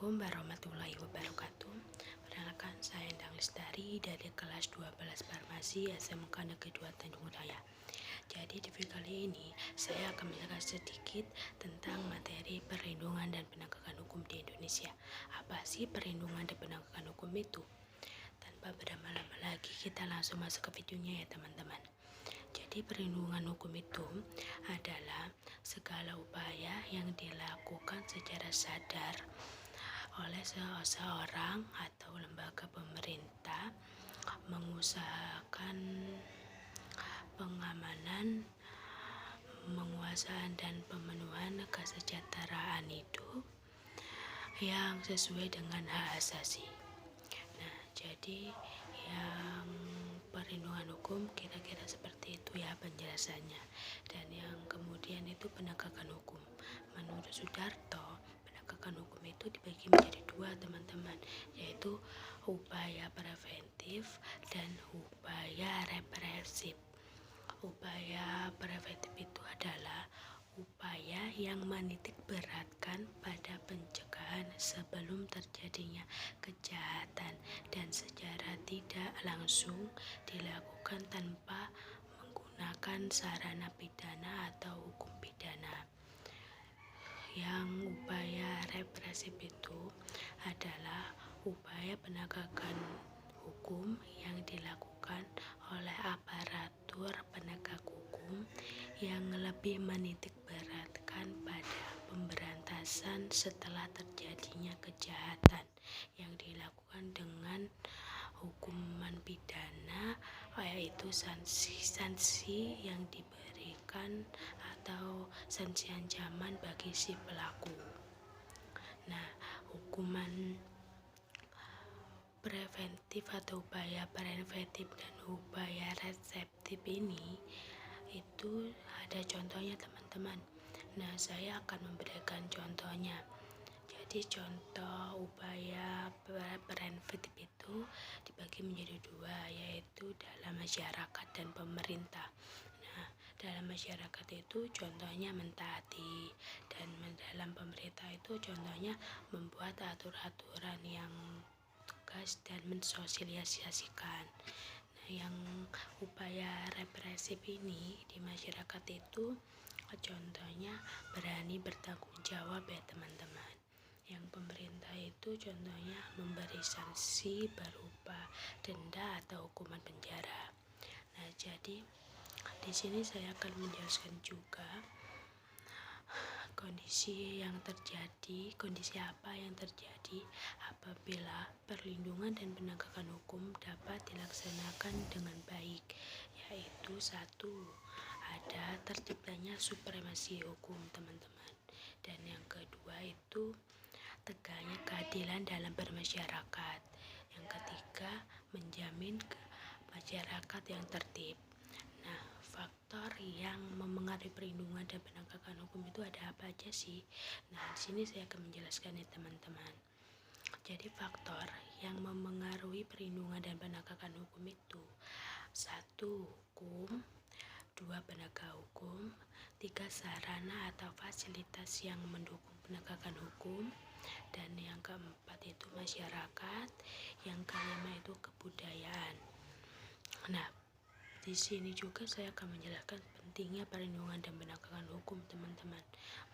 Assalamualaikum warahmatullahi wabarakatuh. Perkenalkan, saya Endang Lestari dari kelas 12 Farmasi SMK Negeri 2 Tanjung Raya. Jadi di video kali ini saya akan menjelaskan sedikit tentang materi perlindungan dan penegakan hukum di Indonesia. Apa sih perlindungan dan penegakan hukum itu? Tanpa berlama-lama lagi, kita langsung masuk ke videonya ya teman-teman. Jadi perlindungan hukum itu adalah segala upaya yang dilakukan secara sadar oleh seseorang atau lembaga pemerintah mengusahakan pengamanan, penguasaan dan pemenuhan kesejahteraan hidup yang sesuai dengan hak asasi. Nah, jadi yang perlindungan hukum kira-kira seperti itu ya penjelasannya. Dan yang kemudian itu penegakan hukum. Menurut Sudarto, penegakan hukum itu dibagi menjadi dua teman-teman, yaitu upaya preventif dan upaya represif. Upaya preventif itu adalah upaya yang menitik beratkan pada pencegahan sebelum terjadinya kejahatan dan secara tidak langsung dilakukan tanpa menggunakan sarana pidana atau hukum pidana. Yang upaya represif itu adalah upaya penegakan hukum yang dilakukan oleh aparatur penegak hukum yang lebih menitik beratkan pada pemberantasan setelah terjadinya kejahatan yang dilakukan dengan hukuman pidana, yaitu sanksi yang diberikan atau sanksi ancaman bagi si pelaku. Nah, hukuman preventif atau upaya preventif dan upaya reseptif ini itu ada contohnya teman-teman. Nah, saya akan memberikan contohnya. Jadi contoh upaya preventif itu dibagi menjadi dua, yaitu dalam masyarakat dan pemerintah. Nah, dalam masyarakat itu contohnya mentaati, dan dalam pemerintah itu contohnya membuat aturan-aturan yang tegas dan mensosialisasikan. Nah, yang upaya represif ini di masyarakat itu contohnya berani bertanggung jawab ya teman-teman. Yang pemerintah itu contohnya memberi sanksi berupa denda atau hukuman penjara. Nah, jadi di sini saya akan menjelaskan juga kondisi apa yang terjadi apabila perlindungan dan penegakan hukum dapat dilaksanakan dengan baik, yaitu satu, ada terciptanya supremasi hukum teman-teman, dan yang kedua itu tegaknya keadilan dalam bermasyarakat, yang ketiga menjamin masyarakat yang tertib. Nah, faktor yang memengaruhi perlindungan dan penegakan hukum itu ada apa aja sih? Nah, di sini saya akan menjelaskan ya teman-teman. Jadi faktor yang memengaruhi perlindungan dan penegakan hukum itu: 1. Hukum, 2. Penegak hukum, 3. Sarana atau fasilitas yang mendukung penegakan hukum, dan yang keempat itu masyarakat, yang kelima itu kebudayaan. Nah, di sini juga saya akan menjelaskan pentingnya perlindungan dan penegakan hukum teman-teman.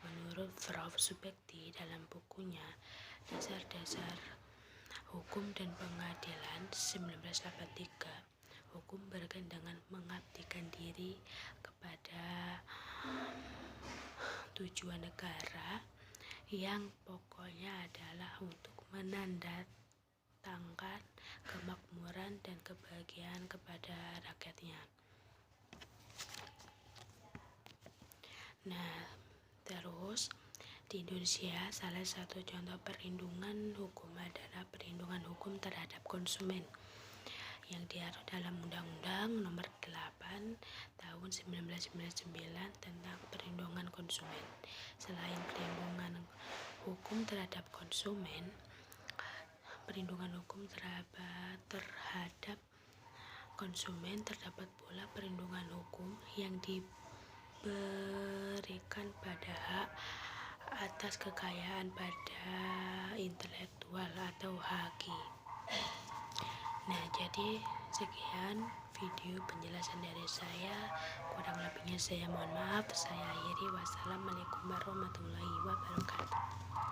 Menurut Prof. Subekti dalam bukunya Dasar-Dasar Hukum dan Pengadilan 1983, hukum berkaitan dengan mengabdikan diri kepada tujuan negara yang pokoknya adalah untuk menandatangkan kemakmuran dan kebahagiaan kepada rakyatnya. Nah, terus di Indonesia salah satu contoh perlindungan hukum adalah perlindungan hukum terhadap konsumen yang diatur dalam Undang-Undang Nomor 8 Tahun 1999 tentang perlindungan konsumen. Selain perlindungan hukum terhadap konsumen, perlindungan hukum terhadap konsumen terdapat pula perlindungan hukum yang diberikan pada hak atas kekayaan pada intelektual atau haki. Nah, jadi sekian video penjelasan dari saya. Kurang lebihnya saya mohon maaf. Saya akhiri. Wassalamualaikum warahmatullahi wabarakatuh.